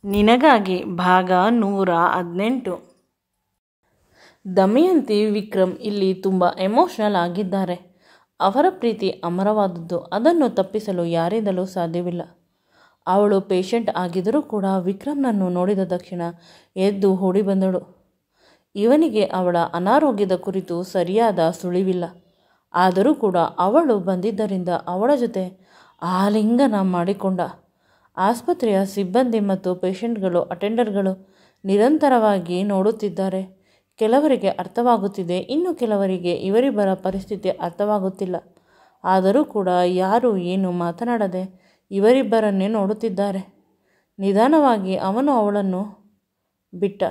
ನಿನಗಾಗಿ ಭಾಗ 118. ದಮಯಂತಿ ವಿಕ್ರಮ್ ಇಲ್ಲಿ ತುಂಬ ಎಮೋಷನಲ್ ಆಗಿದ್ದಾರೆ. ಅವರ ಪ್ರೀತಿ ಅಮರವಾದದ್ದು, ಅದನ್ನು ತಪ್ಪಿಸಲು ಯಾರಿಂದಲೂ ಸಾಧ್ಯವಿಲ್ಲ. ಅವಳು ಪೇಷಂಟ್ ಆಗಿದ್ದರೂ ಕೂಡ ವಿಕ್ರಮ್ನನ್ನು ನೋಡಿದ ತಕ್ಷಣ ಎದ್ದು ಓಡಿ ಬಂದಳು. ಇವನಿಗೆ ಅವಳ ಅನಾರೋಗ್ಯದ ಕುರಿತು ಸರಿಯಾದ ಸುಳಿವಿಲ್ಲ. ಆದರೂ ಕೂಡ ಅವಳು ಬಂದಿದ್ದರಿಂದ ಅವಳ ಜೊತೆ ಆಲಿಂಗನ ಮಾಡಿಕೊಂಡ. ಆಸ್ಪತ್ರೆಯ ಸಿಬ್ಬಂದಿ ಮತ್ತು ಪೇಷಂಟ್ಗಳು, ಅಟೆಂಡರ್ಗಳು ನಿರಂತರವಾಗಿ ನೋಡುತ್ತಿದ್ದಾರೆ. ಕೆಲವರಿಗೆ ಅರ್ಥವಾಗುತ್ತಿದೆ, ಇನ್ನು ಕೆಲವರಿಗೆ ಇವರಿಬ್ಬರ ಪರಿಸ್ಥಿತಿ ಅರ್ಥವಾಗುತ್ತಿಲ್ಲ. ಆದರೂ ಕೂಡ ಯಾರೂ ಏನು ಮಾತನಾಡದೆ ಇವರಿಬ್ಬರನ್ನೇ ನೋಡುತ್ತಿದ್ದಾರೆ. ನಿಧಾನವಾಗಿ ಅವನು ಅವಳನ್ನು ಬಿಟ್ಟ.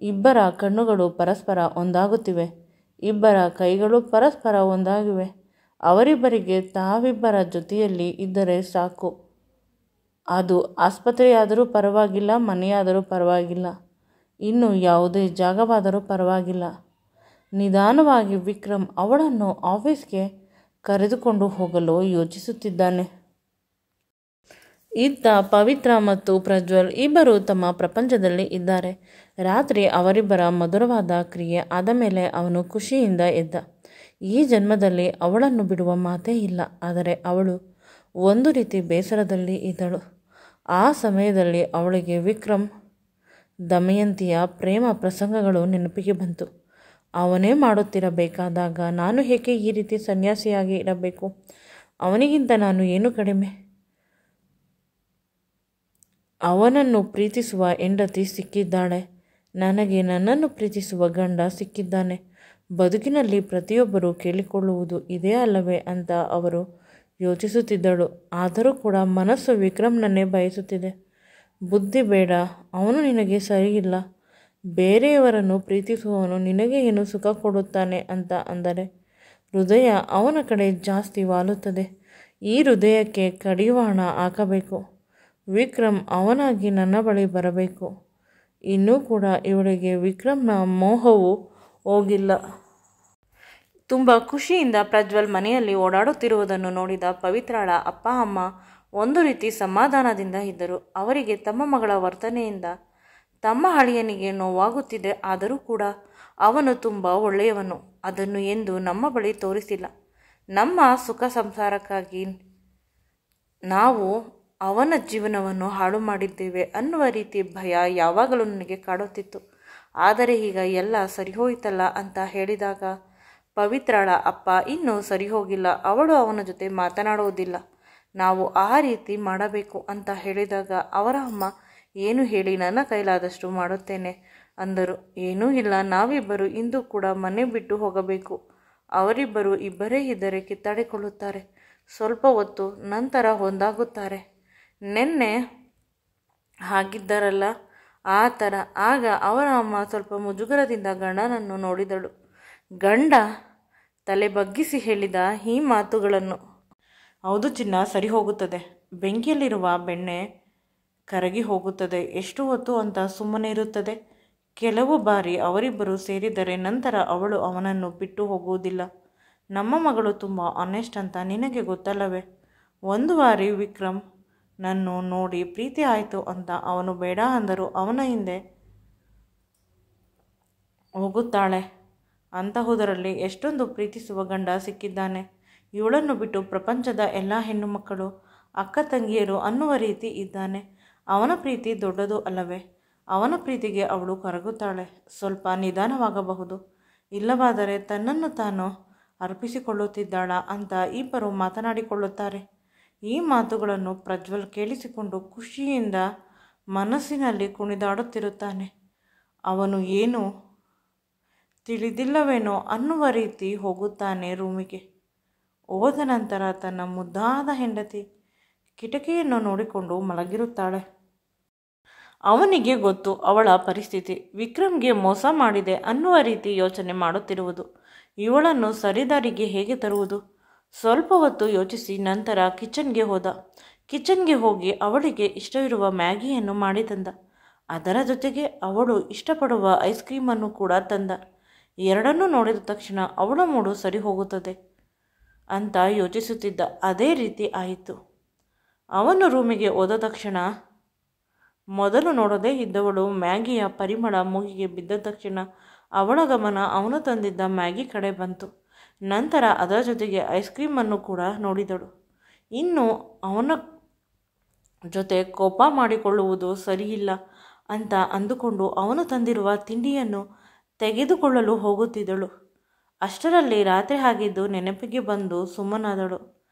ಇಬ್ಬರ ಕಣ್ಣುಗಳು ಪರಸ್ಪರ ಒಂದಾಗುತ್ತಿವೆ. ಇಬ್ಬರ ಕೈಗಳು ಪರಸ್ಪರ ಒಂದಾಗಿವೆ. ಅವರಿಬ್ಬರಿಗೆ ತಾವಿಬ್ಬರ ಜೊತೆಯಲ್ಲಿ ಇದ್ದರೆ ಸಾಕು. ಅದು ಆಸ್ಪತ್ರೆಯಾದರೂ ಪರವಾಗಿಲ್ಲ, ಮನೆಯಾದರೂ ಪರವಾಗಿಲ್ಲ, ಇನ್ನು ಯಾವುದೇ ಜಾಗವಾದರೂ ಪರವಾಗಿಲ್ಲ. ನಿಧಾನವಾಗಿ ವಿಕ್ರಮ್ ಅವಳನ್ನು ಆಫೀಸ್ಗೆ ಕರೆದುಕೊಂಡು ಹೋಗಲು ಯೋಚಿಸುತ್ತಿದ್ದಾನೆ. ಇತ್ತ ಪವಿತ್ರ ಮತ್ತು ಪ್ರಜ್ವಲ್ ಇಬ್ಬರು ತಮ್ಮ ಪ್ರಪಂಚದಲ್ಲಿ ಇದ್ದಾರೆ. ರಾತ್ರಿ ಅವರಿಬ್ಬರ ಮಧುರವಾದ ಕ್ರಿಯೆ ಆದ ಮೇಲೆ ಅವನು ಖುಷಿಯಿಂದ ಎದ್ದ. ಈ ಜನ್ಮದಲ್ಲಿ ಅವಳನ್ನು ಬಿಡುವ ಮಾತೇ ಇಲ್ಲ. ಆದರೆ ಅವಳು ಒಂದು ರೀತಿ ಬೇಸರದಲ್ಲಿ ಇದ್ದಳು. ಆ ಸಮಯದಲ್ಲಿ ಅವಳಿಗೆ ವಿಕ್ರಮ್ ದಮಯಂತಿಯ ಪ್ರೇಮ ಪ್ರಸಂಗಗಳು ನೆನಪಿಗೆ ಬಂತು. ಅವನೇ ಮಾಡುತ್ತಿರಬೇಕಾದಾಗ ನಾನು ಏಕೆ ಈ ರೀತಿ ಸನ್ಯಾಸಿಯಾಗಿ ಇರಬೇಕು? ಅವನಿಗಿಂತ ನಾನು ಏನು ಕಡಿಮೆ? ಅವನನ್ನು ಪ್ರೀತಿಸುವ ಹೆಂಡತಿ ಸಿಕ್ಕಿದ್ದಾಳೆ. ನನಗೆ ನನ್ನನ್ನು ಪ್ರೀತಿಸುವ ಗಂಡ ಸಿಕ್ಕಿದ್ದಾನೆ. ಬದುಕಿನಲ್ಲಿ ಪ್ರತಿಯೊಬ್ಬರೂ ಕೇಳಿಕೊಳ್ಳುವುದು ಇದೇ ಅಲ್ಲವೇ ಅಂತ ಅವರು ಯೋಚಿಸುತ್ತಿದ್ದಳು. ಆದರೂ ಕೂಡ ಮನಸ್ಸು ವಿಕ್ರಮ್ನನ್ನೇ ಬಯಸುತ್ತಿದೆ. ಬುದ್ಧಿ ಬೇಡ, ಅವನು ನಿನಗೆ ಸರಿಯಿಲ್ಲ. ಬೇರೆಯವರನ್ನು ಪ್ರೀತಿಸುವವನು ನಿನಗೆ ಏನು ಸುಖ ಕೊಡುತ್ತಾನೆ ಅಂತ ಅಂದರೆ ಹೃದಯ ಅವನ ಕಡೆ ಜಾಸ್ತಿ ವಾಲುತ್ತದೆ. ಈ ಹೃದಯಕ್ಕೆ ಕಡಿವಾಣ ಹಾಕಬೇಕು. ವಿಕ್ರಮ್ ಅವನಾಗಿ ನನ್ನ ಬಳಿ ಬರಬೇಕು. ಇನ್ನೂ ಕೂಡ ಇವಳಿಗೆ ವಿಕ್ರಮ್ನ ಮೋಹವು ಹೋಗಿಲ್ಲ. ತುಂಬ ಖುಷಿಯಿಂದ ಪ್ರಜ್ವಲ್ ಮನೆಯಲ್ಲಿ ಓಡಾಡುತ್ತಿರುವುದನ್ನು ನೋಡಿದ ಪವಿತ್ರಳ ಅಪ್ಪ ಅಮ್ಮ ಒಂದು ರೀತಿ ಸಮಾಧಾನದಿಂದ ಇದ್ದರು. ಅವರಿಗೆ ತಮ್ಮ ಮಗಳ ವರ್ತನೆಯಿಂದ ತಮ್ಮ ಅಳಿಯನಿಗೆ ನೋವಾಗುತ್ತಿದೆ. ಆದರೂ ಕೂಡ ಅವನು ತುಂಬ ಒಳ್ಳೆಯವನು. ಅದನ್ನು ಎಂದು ನಮ್ಮ ಬಳಿ ತೋರಿಸಿಲ್ಲ. ನಮ್ಮ ಸುಖ ಸಂಸಾರಕ್ಕಾಗಿ ನಾವು ಅವನ ಜೀವನವನ್ನು ಹಾಳು ಮಾಡಿದ್ದೇವೆ ಅನ್ನುವ ರೀತಿ ಭಯ ಯಾವಾಗಲೂ ನನಗೆ ಕಾಡುತ್ತಿತ್ತು. ಆದರೆ ಈಗ ಎಲ್ಲ ಸರಿ ಹೋಯಿತಲ್ಲ ಅಂತ ಹೇಳಿದಾಗ ಪವಿತ್ರಳ ಅಪ್ಪ ಇನ್ನೂ ಸರಿ ಹೋಗಿಲ್ಲ, ಅವಳು ಅವನ ಜೊತೆ ಮಾತನಾಡುವುದಿಲ್ಲ, ನಾವು ಆ ರೀತಿ ಮಾಡಬೇಕು ಅಂತ ಹೇಳಿದಾಗ ಅವರ ಅಮ್ಮ ಏನು ಹೇಳಿ ನನ್ನ ಕೈಲಾದಷ್ಟು ಮಾಡುತ್ತೇನೆ ಅಂದರು. ಏನೂ ಇಲ್ಲ, ನಾವಿಬ್ಬರು ಇಂದು ಕೂಡ ಮನೆ ಬಿಟ್ಟು ಹೋಗಬೇಕು. ಅವರಿಬ್ಬರು ಇಬ್ಬರೇ ಇದ್ದರೆ ಕಿತ್ತಾಡಿಕೊಳ್ಳುತ್ತಾರೆ. ಸ್ವಲ್ಪ ಹೊತ್ತು ನಂತರ ಒಂದಾಗುತ್ತಾರೆ. ನೆನ್ನೆ ಆಗಿದ್ದರಲ್ಲ ಆ ಥರ. ಆಗ ಅವರ ಅಮ್ಮ ಸ್ವಲ್ಪ ಮುಜುಗರದಿಂದ ಗಂಡನನ್ನು ನೋಡಿದಳು. ಗಂಡ ತಲೆ ಬಗ್ಗಿಸಿ ಹೇಳಿದ ಈ ಮಾತುಗಳನ್ನು. ಹೌದು ಚಿನ್ನ, ಸರಿ ಹೋಗುತ್ತದೆ. ಬೆಂಕಿಯಲ್ಲಿರುವ ಬೆಣ್ಣೆ ಕರಗಿ ಹೋಗುತ್ತದೆ. ಎಷ್ಟು ಹೊತ್ತು ಅಂತ ಸುಮ್ಮನೆ ಇರುತ್ತದೆ? ಕೆಲವು ಬಾರಿ ಅವರಿಬ್ಬರು ಸೇರಿದರೆ ನಂತರ ಅವಳು ಅವನನ್ನು ಬಿಟ್ಟು ಹೋಗುವುದಿಲ್ಲ. ನಮ್ಮ ಮಗಳು ತುಂಬ ಆನೆಸ್ಟ್ ಅಂತ ನಿನಗೆ ಗೊತ್ತಲ್ಲವೇ? ಒಂದು ಬಾರಿ ವಿಕ್ರಮ್ ನನ್ನು ನೋಡಿ ಪ್ರೀತಿ ಆಯಿತು ಅಂತ ಅವನು ಬೇಡ ಅಂದರೂ ಅವನ ಹಿಂದೆ ಹೋಗುತ್ತಾಳೆ. ಅಂತಹುದರಲ್ಲಿ ಎಷ್ಟೊಂದು ಪ್ರೀತಿಸುವ ಗಂಡ ಸಿಕ್ಕಿದ್ದಾನೆ. ಇವಳನ್ನು ಬಿಟ್ಟು ಪ್ರಪಂಚದ ಎಲ್ಲ ಹೆಣ್ಣು ಮಕ್ಕಳು ಅಕ್ಕ ತಂಗಿಯರು ಅನ್ನುವ ರೀತಿ ಇದ್ದಾನೆ. ಅವನ ಪ್ರೀತಿ ದೊಡ್ಡದು ಅಲ್ಲವೇ? ಅವನ ಪ್ರೀತಿಗೆ ಅವಳು ಕರಗುತ್ತಾಳೆ. ಸ್ವಲ್ಪ ನಿಧಾನವಾಗಬಹುದು, ಇಲ್ಲವಾದರೆ ತನ್ನನ್ನು ತಾನು ಅರ್ಪಿಸಿಕೊಳ್ಳುತ್ತಿದ್ದಾಳ ಅಂತ ಇಬ್ಬರು ಮಾತನಾಡಿಕೊಳ್ಳುತ್ತಾರೆ. ಈ ಮಾತುಗಳನ್ನು ಪ್ರಜ್ವಲ್ ಕೇಳಿಸಿಕೊಂಡು ಖುಷಿಯಿಂದ ಮನಸ್ಸಿನಲ್ಲಿ ಕುಣಿದಾಡುತ್ತಿರುತ್ತಾನೆ. ಅವನು ಏನು ತಿಳಿದಿಲ್ಲವೇನೋ ಅನ್ನುವ ರೀತಿ ಹೋಗುತ್ತಾನೆ ರೂಮಿಗೆ. ಹೋದ ನಂತರ ತನ್ನ ಮುದ್ದಾದ ಹೆಂಡತಿ ಕಿಟಕಿಯನ್ನು ನೋಡಿಕೊಂಡು ಮಲಗಿರುತ್ತಾಳೆ. ಅವನಿಗೆ ಗೊತ್ತು ಅವಳ ಪರಿಸ್ಥಿತಿ. ವಿಕ್ರಮ್ಗೆ ಮೋಸ ಮಾಡಿದೆ ಅನ್ನುವ ರೀತಿ ಯೋಚನೆ ಮಾಡುತ್ತಿರುವುದು. ಇವಳನ್ನು ಸರಿದಾರಿಗೆ ಹೇಗೆ ತರುವುದು? ಸ್ವಲ್ಪ ಹೊತ್ತು ಯೋಚಿಸಿ ನಂತರ ಕಿಚನ್ಗೆ ಹೋದ. ಕಿಚನ್ಗೆ ಹೋಗಿ ಅವಳಿಗೆ ಇಷ್ಟವಿರುವ ಮ್ಯಾಗಿಯನ್ನು ಮಾಡಿ ತಂದ. ಅದರ ಜೊತೆಗೆ ಅವಳು ಇಷ್ಟಪಡುವ ಐಸ್ ಕ್ರೀಮನ್ನು ಕೂಡ ತಂದ. ಎರಡನ್ನೂ ನೋಡಿದ ತಕ್ಷಣ ಅವಳ ಮೂಡು ಸರಿ ಹೋಗುತ್ತದೆ ಅಂತ ಯೋಚಿಸುತ್ತಿದ್ದ. ಅದೇ ರೀತಿ ಆಯಿತು. ಅವನು ರೂಮಿಗೆ ಹೋದ ತಕ್ಷಣ ಮೊದಲು ನೋಡದೇ ಇದ್ದವಳು ಮ್ಯಾಗಿಯ ಪರಿಮಳ ಮೂಗಿಗೆ ಬಿದ್ದ ತಕ್ಷಣ ಅವಳ ಗಮನ ಅವನು ತಂದಿದ್ದ ಮ್ಯಾಗಿ ಕಡೆ ಬಂತು. ನಂತರ ಅದರ ಜೊತೆಗೆ ಐಸ್ ಕ್ರೀಮನ್ನು ಕೂಡ ನೋಡಿದಳು. ಇನ್ನು ಅವನ ಜೊತೆ ಕೋಪ ಮಾಡಿಕೊಳ್ಳುವುದು ಸರಿಯಿಲ್ಲ ಅಂತ ಅಂದುಕೊಂಡು ಅವನು ತಂದಿರುವ ತಿಂಡಿಯನ್ನು ತೆಗೆದುಕೊಳ್ಳಲು ಹೋಗುತ್ತಿದ್ದಳು. ಅಷ್ಟರಲ್ಲಿ ರಾತ್ರಿ ಆಗಿದ್ದು ನೆನಪಿಗೆ ಬಂದು ಸುಮ್ಮನಾದಳು.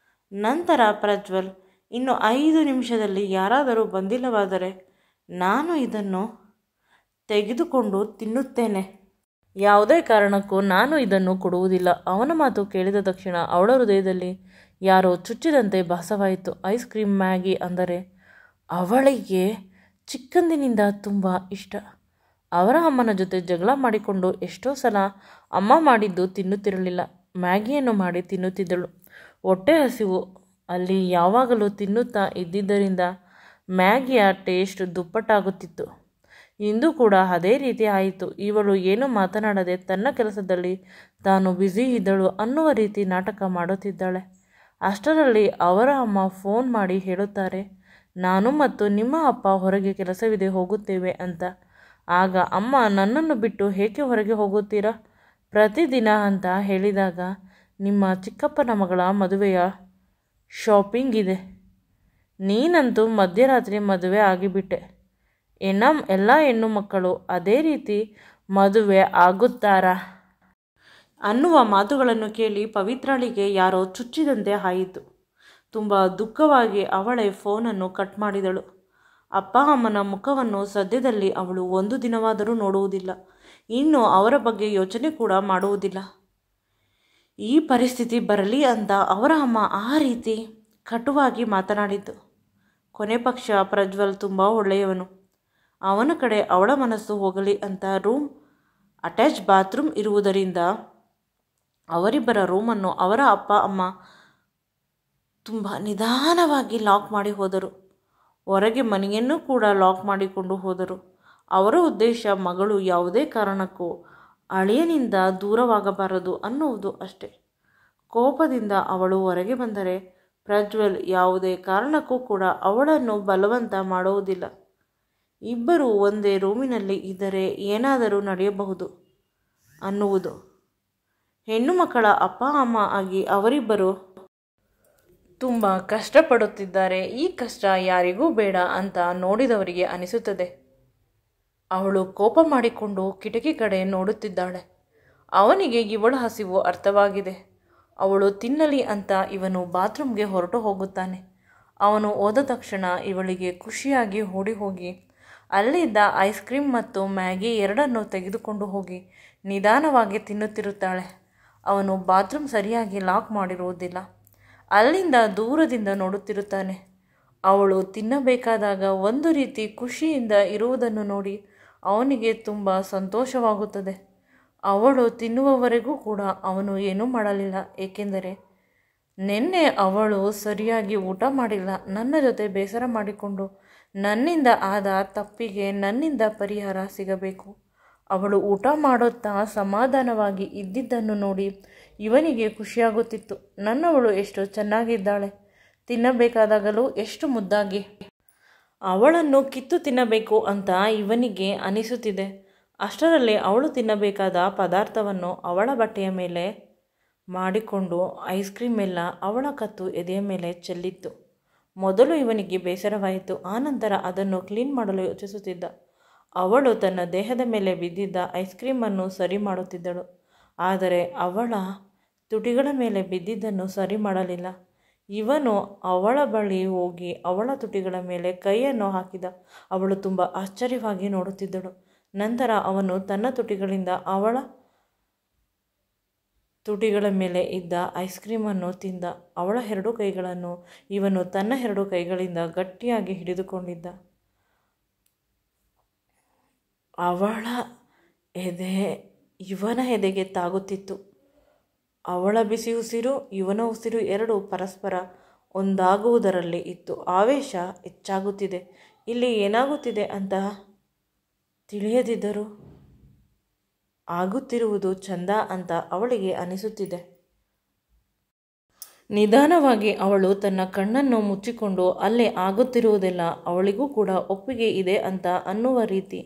ನಂತರ ಪ್ರಜ್ವಲ್, ಇನ್ನು 5 ನಿಮಿಷದಲ್ಲಿ ಯಾರಾದರೂ ಬಂದಿಲ್ಲವಾದರೆ ನಾನು ಇದನ್ನು ತೆಗೆದುಕೊಂಡು ತಿನ್ನುತ್ತೇನೆ. ಯಾವುದೇ ಕಾರಣಕ್ಕೂ ನಾನು ಇದನ್ನು ಕೊಡುವುದಿಲ್ಲ. ಅವನ ಮಾತು ಕೇಳಿದ ತಕ್ಷಣ ಅವಳ ಹೃದಯದಲ್ಲಿ ಯಾರೋ ಚುಚ್ಚಿದಂತೆ ಭಾಸವಾಯಿತು. ಐಸ್ ಕ್ರೀಮ್ ಮ್ಯಾಗಿ ಅಂದರೆ ಅವಳಿಗೆ ಚಿಕ್ಕಂದಿನಿಂದ ತುಂಬ ಇಷ್ಟ. ಅವರ ಅಮ್ಮನ ಜೊತೆ ಜಗಳ ಮಾಡಿಕೊಂಡು ಎಷ್ಟೋ ಸಲ ಅಮ್ಮ ಮಾಡಿದ್ದು ತಿನ್ನುತ್ತಿರಲಿಲ್ಲ. ಮ್ಯಾಗಿಯನ್ನು ಮಾಡಿ ತಿನ್ನುತ್ತಿದ್ದಳು. ಹೊಟ್ಟೆ ಹಸಿವು ಅಲ್ಲಿ ಯಾವಾಗಲೂ ತಿನ್ನುತ್ತಾ ಇದ್ದಿದ್ದರಿಂದ ಮ್ಯಾಗಿಯ ಟೇಸ್ಟ್ ದುಪ್ಪಟ್ಟಾಗುತ್ತಿತ್ತು. ಇಂದು ಕೂಡ ಅದೇ ರೀತಿ ಆಯಿತು. ಇವಳು ಏನು ಮಾತನಾಡದೆ ತನ್ನ ಕೆಲಸದಲ್ಲಿ ತಾನು ಬ್ಯುಸಿ ಇದ್ದಳು ಅನ್ನುವ ರೀತಿ ನಾಟಕ ಮಾಡುತ್ತಿದ್ದಾಳೆ. ಅಷ್ಟರಲ್ಲಿ ಅವರ ಅಮ್ಮ ಫೋನ್ ಮಾಡಿ ಹೇಳುತ್ತಾರೆ, ನಾನು ಮತ್ತು ನಿಮ್ಮ ಅಪ್ಪ ಹೊರಗೆ ಕೆಲಸವಿದೆ ಹೋಗುತ್ತೇವೆ ಅಂತ. ಆಗ ಅಮ್ಮ, ನನ್ನನ್ನು ಬಿಟ್ಟು ಏಕೆ ಹೊರಗೆ ಹೋಗುತ್ತೀರಾ ಪ್ರತಿದಿನ ಅಂತ ಹೇಳಿದಾಗ, ನಿಮ್ಮ ಚಿಕ್ಕಪ್ಪನ ಮಗಳ ಮದುವೆಯ ಶಾಪಿಂಗ್ ಇದೆ. ನೀನಂತೂ ಮಧ್ಯರಾತ್ರಿ ಮದುವೆ ಆಗಿಬಿಟ್ಟೆ. ಎಲ್ಲ ಹೆಣ್ಣು ಮಕ್ಕಳು ಅದೇ ರೀತಿ ಮದುವೆ ಆಗುತ್ತಾರಾ ಅನ್ನುವ ಮಾತುಗಳನ್ನು ಕೇಳಿ ಪವಿತ್ರಾಳಿಗೆ ಯಾರೋ ಚುಚ್ಚಿದಂತೆ ಆಯಿತು. ತುಂಬ ದುಃಖವಾಗಿ ಅವಳೇ ಫೋನನ್ನು ಕಟ್ ಮಾಡಿದಳು. ಅಪ್ಪ ಅಮ್ಮನ ಮುಖವನ್ನು ಸದ್ಯದಲ್ಲಿ ಅವಳು ಒಂದು ದಿನವಾದರೂ ನೋಡುವುದಿಲ್ಲ. ಇನ್ನು ಅವರ ಬಗ್ಗೆ ಯೋಚನೆ ಕೂಡ ಮಾಡುವುದಿಲ್ಲ. ಈ ಪರಿಸ್ಥಿತಿ ಬರಲಿ ಅಂತ ಅವರ ಅಮ್ಮ ಆ ರೀತಿ ಕಟುವಾಗಿ ಮಾತನಾಡಿದ್ದು. ಕೊನೆ ಪಕ್ಷ ಪ್ರಜ್ವಲ್ ತುಂಬ ಒಳ್ಳೆಯವನು. ಅವನ ಕಡೆ ಅವಳ ಮನಸ್ಸು ಹೋಗಲಿ ಅಂತ ರೂಮ್ ಅಟ್ಯಾಚ್ ಬಾತ್ರೂಮ್ ಇರುವುದರಿಂದ ಅವರಿಬ್ಬರ ರೂಮನ್ನು ಅವರ ಅಪ್ಪ ಅಮ್ಮ ತುಂಬ ನಿಧಾನವಾಗಿ ಲಾಕ್ ಮಾಡಿ ಹೋದರು. ಹೊರಗೆ ಮನೆಯನ್ನು ಕೂಡ ಲಾಕ್ ಮಾಡಿಕೊಂಡು ಹೋದರು. ಅವರ ಉದ್ದೇಶ ಮಗಳು ಯಾವುದೇ ಕಾರಣಕ್ಕೂ ಅಳಿಯನಿಂದ ದೂರವಾಗಬಾರದು ಅನ್ನುವುದು ಅಷ್ಟೇ. ಕೋಪದಿಂದ ಅವಳು ಹೊರಗೆ ಬಂದರೆ ಪ್ರಜ್ವಲ್ ಯಾವುದೇ ಕಾರಣಕ್ಕೂ ಕೂಡ ಅವಳನ್ನು ಬಲವಂತ ಮಾಡುವುದಿಲ್ಲ. ಇಬ್ಬರು ಒಂದೇ ರೂಮಿನಲ್ಲಿ ಇದ್ದರೆ ಏನಾದರೂ ನಡೆಯಬಹುದು ಅನ್ನುವುದು. ಹೆಣ್ಣು ಮಕ್ಕಳ ಅಪ್ಪ ಅಮ್ಮ ಆಗಿ ಅವರಿಬ್ಬರು ತುಂಬ ಕಷ್ಟಪಡುತ್ತಿದ್ದಾರೆ. ಈ ಕಷ್ಟ ಯಾರಿಗೂ ಬೇಡ ಅಂತ ನೋಡಿದವರಿಗೆ ಅನಿಸುತ್ತದೆ. ಅವಳು ಕೋಪ ಮಾಡಿಕೊಂಡು ಕಿಟಕಿ ಕಡೆ ನೋಡುತ್ತಿದ್ದಾಳೆ. ಅವನಿಗೆ ಇವಳ ಹಸಿವು ಅರ್ಥವಾಗಿದೆ. ಅವಳು ತಿನ್ನಲಿ ಅಂತ ಇವನು ಬಾತ್ರೂಮ್ಗೆ ಹೊರಟು ಹೋಗುತ್ತಾನೆ. ಅವನು ಹೋದ ತಕ್ಷಣ ಇವಳಿಗೆ ಖುಷಿಯಾಗಿ ಓಡಿ ಹೋಗಿ ಅಲ್ಲಿದ್ದ ಐಸ್ ಕ್ರೀಮ್ ಮತ್ತು ಮ್ಯಾಗಿ ಎರಡನ್ನೂ ತೆಗೆದುಕೊಂಡು ಹೋಗಿ ನಿಧಾನವಾಗಿ ತಿನ್ನುತ್ತಿರುತ್ತಾಳೆ. ಅವನು ಬಾತ್ರೂಮ್ ಸರಿಯಾಗಿ ಲಾಕ್ ಮಾಡಿರುವುದಿಲ್ಲ. ಅಲ್ಲಿಂದ ದೂರದಿಂದ ನೋಡುತ್ತಿರುತ್ತಾನೆ. ಅವಳು ತಿನ್ನಬೇಕಾದಾಗ ಒಂದು ರೀತಿ ಖುಷಿಯಿಂದ ಇರುವುದನ್ನು ನೋಡಿ ಅವನಿಗೆ ತುಂಬ ಸಂತೋಷವಾಗುತ್ತದೆ. ಅವಳು ತಿನ್ನುವವರೆಗೂ ಕೂಡ ಅವನು ಏನೂ ಮಾಡಲಿಲ್ಲ. ಏಕೆಂದರೆ ನಿನ್ನೆ ಅವಳು ಸರಿಯಾಗಿ ಊಟ ಮಾಡಿಲ್ಲ. ನನ್ನ ಜೊತೆ ಬೇಸರ ಮಾಡಿಕೊಂಡು ನನ್ನಿಂದ ಆದ ತಪ್ಪಿಗೆ ನನ್ನಿಂದ ಪರಿಹಾರ ಸಿಗಬೇಕು. ಅವಳು ಊಟ ಮಾಡುತ್ತಾ ಸಮಾಧಾನವಾಗಿ ಇದ್ದಿದ್ದನ್ನು ನೋಡಿ ಇವನಿಗೆ ಖುಷಿಯಾಗುತ್ತಿತ್ತು. ನನ್ನವಳು ಎಷ್ಟು ಚೆನ್ನಾಗಿದ್ದಾಳೆ, ತಿನ್ನಬೇಕಾದಾಗಲೂ ಎಷ್ಟು ಮುದ್ದಾಗಿ. ಅವಳನ್ನು ಕಿತ್ತು ತಿನ್ನಬೇಕು ಅಂತ ಇವನಿಗೆ ಅನಿಸುತ್ತಿದೆ. ಅಷ್ಟರಲ್ಲಿ ಅವಳು ತಿನ್ನಬೇಕಾದ ಪದಾರ್ಥವನ್ನು ಅವಳ ಬಟ್ಟೆಯ ಮೇಲೆ ಮಾಡಿಕೊಂಡು ಐಸ್ ಕ್ರೀಮ್ ಎಲ್ಲ ಅವಳ ಕತ್ತು ಎದೆಯ ಮೇಲೆ ಚೆಲ್ಲಿತ್ತು. ಮೊದಲು ಇವನಿಗೆ ಬೇಸರವಾಯಿತು. ಆನಂತರ ಅದನ್ನು ಕ್ಲೀನ್ ಮಾಡಲು ಯೋಚಿಸುತ್ತಿದ್ದ. ಅವಳು ತನ್ನ ದೇಹದ ಮೇಲೆ ಬಿದ್ದಿದ್ದ ಐಸ್ ಕ್ರೀಮನ್ನು ಸರಿ ಮಾಡುತ್ತಿದ್ದಳು. ಆದರೆ ಅವಳ ತುಟಿಗಳ ಮೇಲೆ ಬಿದ್ದಿದ್ದನ್ನು ಸರಿ ಮಾಡಲಿಲ್ಲ. ಇವನು ಅವಳ ಬಳಿ ಹೋಗಿ ಅವಳ ತುಟಿಗಳ ಮೇಲೆ ಕೈಯನ್ನು ಹಾಕಿದ. ಅವಳು ತುಂಬ ಆಶ್ಚರ್ಯವಾಗಿ ನೋಡುತ್ತಿದ್ದಳು. ನಂತರ ಅವನು ತನ್ನ ತುಟಿಗಳಿಂದ ಅವಳ ತುಟಿಗಳ ಮೇಲೆ ಇದ್ದ ಐಸ್ ಕ್ರೀಮನ್ನು ತಿಂದ. ಅವಳ 2 ಕೈಗಳನ್ನು ಇವನು ತನ್ನ 2 ಕೈಗಳಿಂದ ಗಟ್ಟಿಯಾಗಿ ಹಿಡಿದುಕೊಂಡಿದ್ದ. ಅವಳ ಎದೆ ಇವನ ಎದೆಗೆ ತಾಗುತ್ತಿತ್ತು. ಅವಳ ಬಿಸಿ ಉಸಿರು ಇವನ ಉಸಿರು ಎರಡೂ ಪರಸ್ಪರ ಒಂದಾಗುವುದರಲ್ಲಿ ಇತ್ತು. ಆವೇಶ ಹೆಚ್ಚಾಗುತ್ತಿದೆ. ಇಲ್ಲಿ ಏನಾಗುತ್ತಿದೆ ಅಂತ ತಿಳಿಯದಿದ್ದರೂ ಆಗುತ್ತಿರುವುದು ಚಂದ ಅಂತ ಅವಳಿಗೆ ಅನಿಸುತ್ತಿದೆ. ನಿಧಾನವಾಗಿ ಅವಳು ತನ್ನ ಕಣ್ಣನ್ನು ಮುಚ್ಚಿಕೊಂಡು ಅಲ್ಲೇ ಆಗುತ್ತಿರುವುದೆಲ್ಲ ಅವಳಿಗೂ ಕೂಡ ಒಪ್ಪಿಗೆ ಇದೆ ಅಂತ ಅನ್ನುವ ರೀತಿ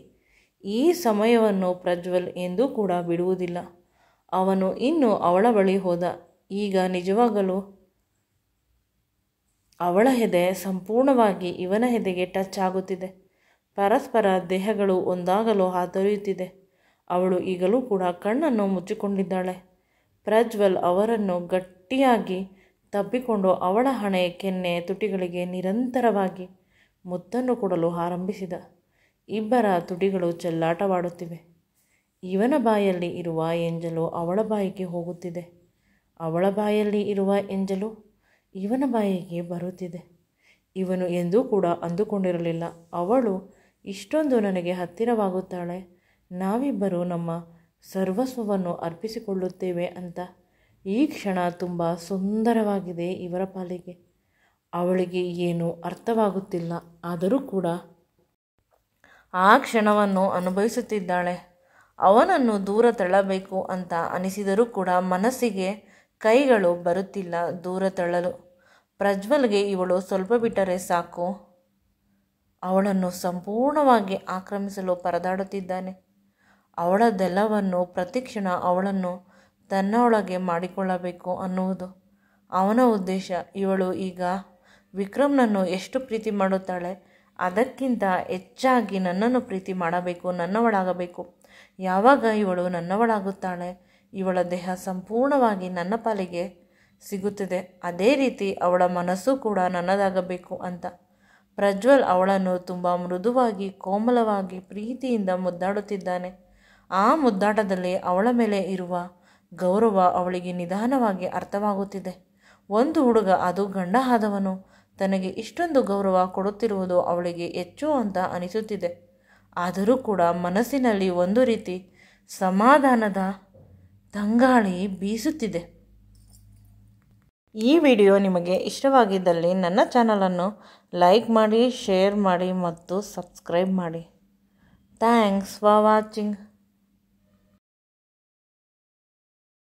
ಈ ಸಮಯವನ್ನು ಪ್ರಜ್ವಲ್ ಎಂದೂ ಕೂಡ ಬಿಡುವುದಿಲ್ಲ. ಅವನು ಇನ್ನು ಅವಳ ಬಳಿ ಹೋದ. ಈಗ ನಿಜವಾಗಲೂ ಅವಳ ಎದೆ ಸಂಪೂರ್ಣವಾಗಿ ಇವನ ಎದೆಗೆ ಟಚ್ ಆಗುತ್ತಿದೆ. ಪರಸ್ಪರ ದೇಹಗಳು ಒಂದಾಗಲು ಹಾತೊರೆಯುತ್ತಿದೆ. ಅವಳು ಈಗಲೂ ಕೂಡ ಕಣ್ಣನ್ನು ಮುಚ್ಚಿಕೊಂಡಿದ್ದಾಳೆ. ಪ್ರಜ್ವಲ್ ಅವರನ್ನು ಗಟ್ಟಿಯಾಗಿ ತಬ್ಬಿಕೊಂಡು ಅವಳ ಹಣೆ ಕೆನ್ನೆ ತುಟಿಗಳಿಗೆ ನಿರಂತರವಾಗಿ ಮುತ್ತನ್ನು ಕೊಡಲು ಆರಂಭಿಸಿದ. ಇಬ್ಬರ ತುಟಿಗಳು ಚೆಲ್ಲಾಟವಾಡುತ್ತಿವೆ. ಇವನ ಬಾಯಲ್ಲಿ ಇರುವ ಎಂಜಲು ಅವಳ ಬಾಯಿಗೆ ಹೋಗುತ್ತಿದೆ. ಅವಳ ಬಾಯಲ್ಲಿ ಇರುವ ಎಂಜಲು ಇವನ ಬಾಯಿಗೆ ಬರುತ್ತಿದೆ. ಇವನು ಎಂದೂ ಕೂಡ ಅಂದುಕೊಂಡಿರಲಿಲ್ಲ ಅವಳು ಇಷ್ಟೊಂದು ನನಗೆ ಹತ್ತಿರವಾಗುತ್ತಾಳೆ, ನಾವಿಬ್ಬರು ನಮ್ಮ ಸರ್ವಸ್ವವನ್ನು ಅರ್ಪಿಸಿಕೊಳ್ಳುತ್ತೇವೆ ಅಂತ. ಈ ಕ್ಷಣ ತುಂಬ ಸುಂದರವಾಗಿದೆ ಇವರ ಪಾಲಿಗೆ. ಅವಳಿಗೆ ಏನೂ ಅರ್ಥವಾಗುತ್ತಿಲ್ಲ, ಆದರೂ ಕೂಡ ಆ ಕ್ಷಣವನ್ನು ಅನುಭವಿಸುತ್ತಿದ್ದಾಳೆ. ಅವನನ್ನು ದೂರ ತಳ್ಳಬೇಕು ಅಂತ ಅನಿಸಿದರೂ ಕೂಡ ಮನಸ್ಸಿಗೆ ಕೈಗಳು ಬರುತ್ತಿಲ್ಲ ದೂರ ತಳ್ಳಲು. ಪ್ರಜ್ವಲ್ಗೆ ಇವಳು ಸ್ವಲ್ಪ ಬಿಟ್ಟರೆ ಸಾಕು ಅವಳನ್ನು ಸಂಪೂರ್ಣವಾಗಿ ಆಕ್ರಮಿಸಲು ಪರದಾಡುತ್ತಿದ್ದಾನೆ. ಅವಳದೆಲ್ಲವನ್ನು ಪ್ರತಿಕ್ಷಣ ಅವಳನ್ನು ತನ್ನೊಳಗೆ ಮಾಡಿಕೊಳ್ಳಬೇಕು ಅನ್ನುವುದು ಅವನ ಉದ್ದೇಶ. ಇವಳು ಈಗ ವಿಕ್ರಮ್ನನ್ನು ಎಷ್ಟು ಪ್ರೀತಿ ಮಾಡುತ್ತಾಳೆ ಅದಕ್ಕಿಂತ ಹೆಚ್ಚಾಗಿ ನನ್ನನ್ನು ಪ್ರೀತಿ ಮಾಡಬೇಕು, ನನ್ನವಳಾಗಬೇಕು. ಯಾವಾಗ ಇವಳು ನನ್ನವಳಾಗುತ್ತಾಳೆ ಇವಳ ದೇಹ ಸಂಪೂರ್ಣವಾಗಿ ನನ್ನ ಪಾಲಿಗೆ ಸಿಗುತ್ತದೆ, ಅದೇ ರೀತಿ ಅವಳ ಮನಸ್ಸು ಕೂಡ ನನ್ನದಾಗಬೇಕು ಅಂತ. ಪ್ರಜ್ವಲ್ ಅವಳನ್ನು ತುಂಬ ಮೃದುವಾಗಿ ಕೋಮಲವಾಗಿ ಪ್ರೀತಿಯಿಂದ ಮುದ್ದಾಡುತ್ತಿದ್ದಾನೆ. ಆ ಮುದ್ದಾಟದಲ್ಲಿ ಅವಳ ಮೇಲೆ ಇರುವ ಗೌರವ ಅವಳಿಗೆ ನಿಧಾನವಾಗಿ ಅರ್ಥವಾಗುತ್ತಿದೆ. ಒಂದು ಹುಡುಗ, ಅದು ಗಂಡ ಆದವನು, ತನಗೆ ಇಷ್ಟೊಂದು ಗೌರವ ಕೊಡುತ್ತಿರುವುದು ಅವಳಿಗೆ ಹೆಚ್ಚು ಅಂತ ಅನಿಸುತ್ತಿದೆ. ಆದರೂ ಕೂಡ ಮನಸ್ಸಿನಲ್ಲಿ ಒಂದು ರೀತಿ ಸಮಾಧಾನದ ತಂಗಾಳಿ ಬೀಸುತ್ತಿದೆ. ಈ ವಿಡಿಯೋ ನಿಮಗೆ ಇಷ್ಟವಾಗಿದ್ದಲ್ಲಿ ನನ್ನ ಚಾನಲನ್ನು ಲೈಕ್ ಮಾಡಿ, ಶೇರ್ ಮಾಡಿ ಮತ್ತು ಸಬ್ಸ್ಕ್ರೈಬ್ ಮಾಡಿ. Thanks for watching.